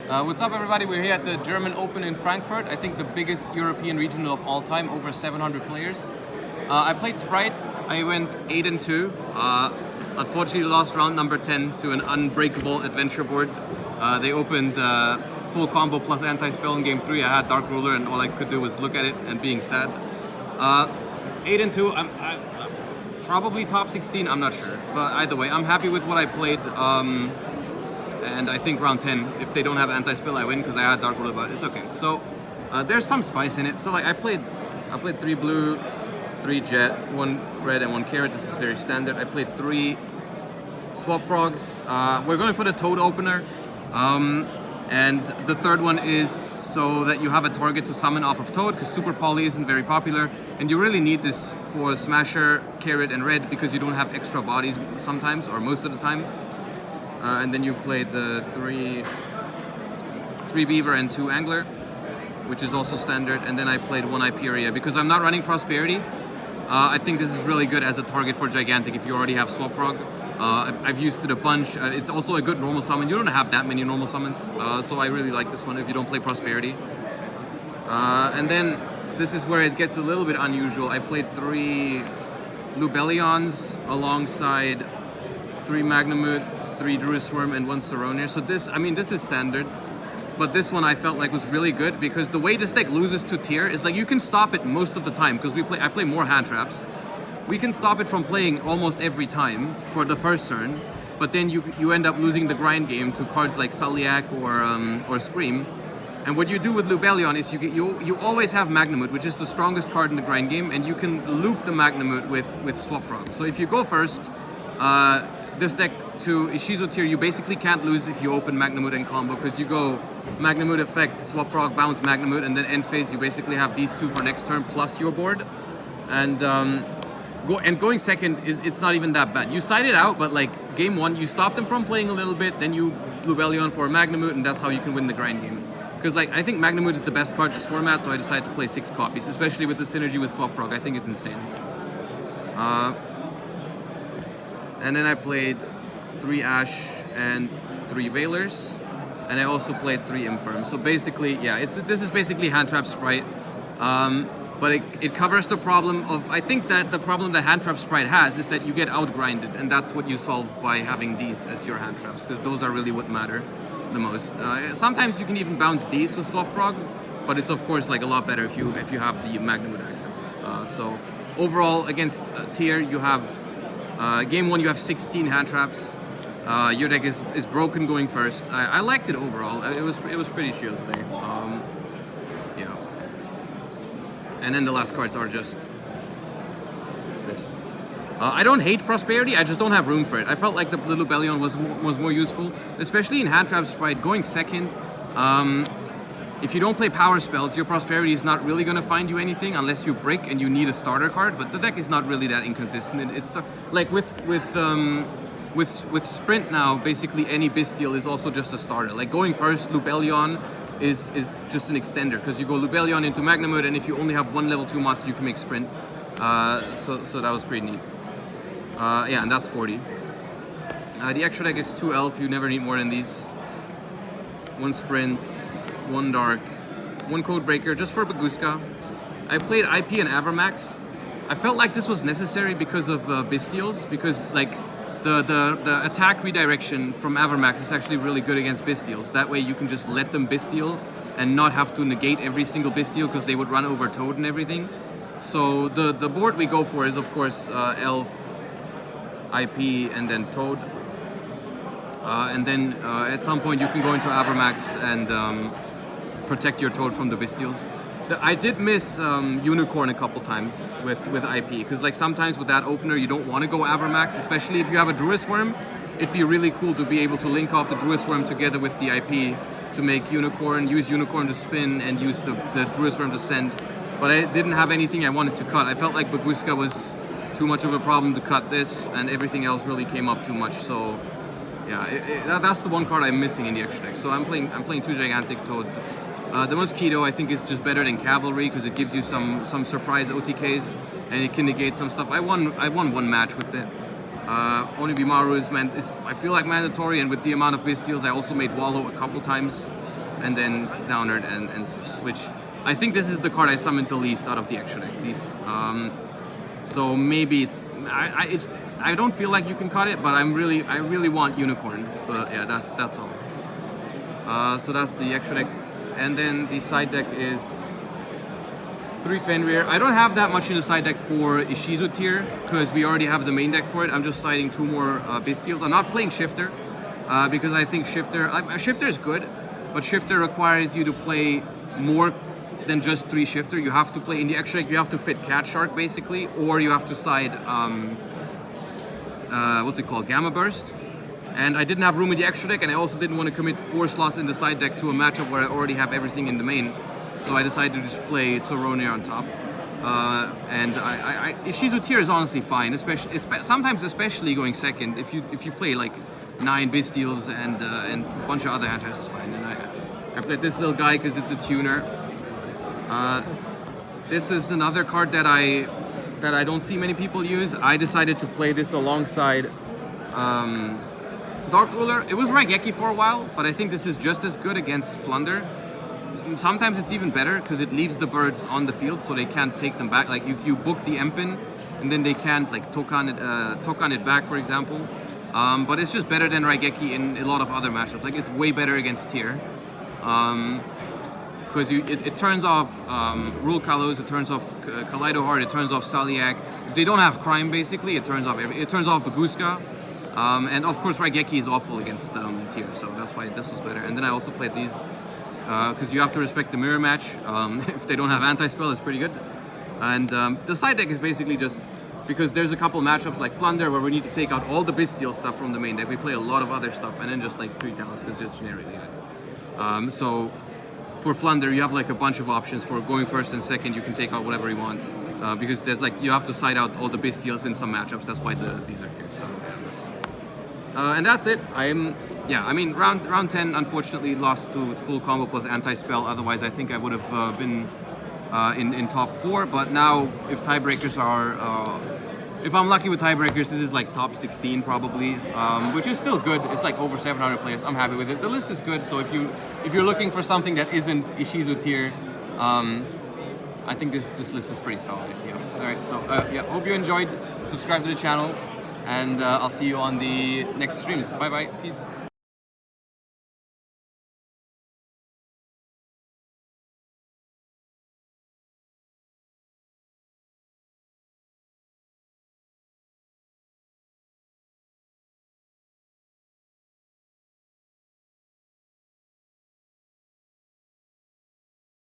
What's up, everybody? We're here at the German Open in Frankfurt. I think the biggest European regional of all time, over 700 players. I played Sprite. I went 8-2. Unfortunately, lost round number 10 to an unbreakable adventure board. They opened full combo plus anti-spell in game 3. I had Dark Ruler, and all I could do was look at it and being sad. 8-2. I'm probably top 16. I'm not sure, but either way, I'm happy with what I played. And I think round 10, if they don't have anti-spell, I win because I had Dark Ruler, but it's okay. So there's some spice in it. So like I played 3 blue, 3 jet, 1 red, and 1 carrot. This is very standard. I played 3 swap frogs. We're going for the toad opener. And the third one is so that you have a target to summon off of toad, because super poly isn't very popular. And you really need this for smasher, carrot, and red, because you don't have extra bodies sometimes, or most of the time. And then you played the 3 beaver and 2 angler, which is also standard. And then I played 1 Hyperia because I'm not running prosperity. I think this is really good as a target for gigantic if you already have swap frog. I've used it a bunch. It's also a good normal summon. You don't have that many normal summons, so I really like this one if you don't play prosperity. And then this is where it gets a little bit unusual. I played 3 Lubellions alongside 3 Magnamut, 3 Druisworm, and 1 Saronir. So this is standard, but this one I felt like was really good because the way this deck loses to tier is like you can stop it most of the time because I play more hand traps. We can stop it from playing almost every time for the first turn, but then you end up losing the grind game to cards like Sulliak or Scream. And what you do with Lubellion is you always have Magnamut, which is the strongest card in the grind game, and you can loop the Magnamut with Swap Frog. So if you go first, this deck to Ishizu tier, you basically can't lose if you open Magnamut and combo, because you go Magnamut effect, Swap Frog, bounce Magnamut, and then end phase you basically have these 2 for next turn plus your board. And going second it's not even that bad. You side it out, but like game 1 you stop them from playing a little bit, then you Lubellion for Magnamut, and that's how you can win the grind game. Because like I think Magnamut is the best card this format, so I decided to play 6 copies, especially with the synergy with Swap Frog. I think it's insane. And then I played 3 Ash and 3 Veilers, and I also played 3 Imperm. So basically, yeah, this is basically hand trap Sprite, but it covers the problem of, I think that the problem that hand trap Sprite has is that you get outgrinded, and that's what you solve by having these as your hand traps, because those are really what matter the most. Sometimes you can even bounce these with Swap Frog, but it's of course like a lot better if you have the Magnamut access. So overall against tier you have game 1 you have 16 hand traps. Your deck is broken going first. I liked it overall. It was pretty chill today. Yeah. And then the last cards are just this. I don't hate prosperity. I just don't have room for it. I felt like the Lubellion was more useful, especially in hand traps. Right, going second. If you don't play power spells, your prosperity is not really going to find you anything unless you brick and you need a starter card. But the deck is not really that inconsistent. It's like with Sprint now, basically any Bestial is also just a starter. Like going first, Lubellion is just an extender, because you go Lubellion into Magnamut, and if you only have 1 level 2 monster, you can make Sprint. So that was pretty neat. Yeah, and that's 40. The extra deck is 2 Elf. You never need more than these. 1 Sprint. 1 Dark, 1 Codebreaker, just for Baguska. I played IP and Avermax. I felt like this was necessary because of Bestials, because like the attack redirection from Avermax is actually really good against Bestials. That way you can just let them Bestial and not have to negate every single Bestial, because they would run over Toad and everything. So the board we go for is of course Elf, IP, and then Toad. And then at some point you can go into Avermax and protect your Toad from the Bestials. I did miss Unicorn a couple times with IP, because like sometimes with that opener you don't want to go Avermax, especially if you have a Druisworm. It'd be really cool to be able to link off the Druisworm together with the IP to make Unicorn, use Unicorn to spin, and use the Druisworm to send. But I didn't have anything I wanted to cut. I felt like Baguska was too much of a problem to cut this, and everything else really came up too much. So yeah, that's the one card I'm missing in the extra deck. So I'm playing 2 Gigantic Toad. The Mosquito I think is just better than Cavalry, because it gives you some surprise OTKs and it can negate some stuff. I won 1 match with it. Onibimaru is I feel like mandatory, and with the amount of Bestials I also made Wallow a couple times. and then downer and switch. I think this is the card I summoned the least out of the extra deck. These, so maybe I don't feel like you can cut it, but I really want Unicorn. But yeah, that's all. So that's the extra deck, and then the side deck is 3 Fenrir. I don't have that much in the side deck for Ishizu Tear because we already have the main deck for it. I'm just siding 2 more Bystials. I'm not playing Shifter because I think Shifter is good, but Shifter requires you to play more than just 3 Shifter. You have to play in the extra deck. You have to fit Cat Shark basically, or you have to side what's it called, Gamma Burst. And I didn't have room in the extra deck, and I also didn't want to commit 4 slots in the side deck to a matchup where I already have everything in the main. So I decided to just play Sorone on top. And Ishizu Tear is honestly fine, sometimes especially going second. If you play like 9 Bystials and a bunch of other hand types, is fine. And I played this little guy because it's a tuner. This is another card that I don't see many people use. I decided to play this alongside Dark Ruler. It was Raigeki for a while, but I think this is just as good against Flunder. Sometimes it's even better because it leaves the birds on the field, so they can't take them back. Like you book the Empin, and then they can't like Tokan it back, for example. But it's just better than Raigeki in a lot of other matchups. Like it's way better against Tier. Because it turns off Rule Kalos, it turns off Kaleido Heart, it turns off Saliak. If they don't have Crime, basically, it turns off Baguska. And of course, Raigeki is awful against Tier, so that's why this was better. And then I also played these because you have to respect the mirror match. If they don't have anti-spell, it's pretty good. And the side deck is basically just because there's a couple matchups like Flunder where we need to take out all the Bystial stuff from the main deck. We play a lot of other stuff, and then just like 3 Talisk is just generically good. So for Flunder, you have like a bunch of options for going first and second. You can take out whatever you want because there's like you have to side out all the Bystials in some matchups. That's why these are here. So yeah, and that's it. I mean, round 10 unfortunately lost to full combo plus anti-spell. Otherwise, I think I would have been in top 4. But now, if tiebreakers are, if I'm lucky with tiebreakers, this is like top 16 probably, which is still good. It's like over 700 players. I'm happy with it. The list is good. So if you're looking for something that isn't Ishizu Tear, I think this list is pretty solid. Yeah. All right. So yeah, hope you enjoyed. Subscribe to the channel. And I'll see you on the next streams. Bye bye. Peace.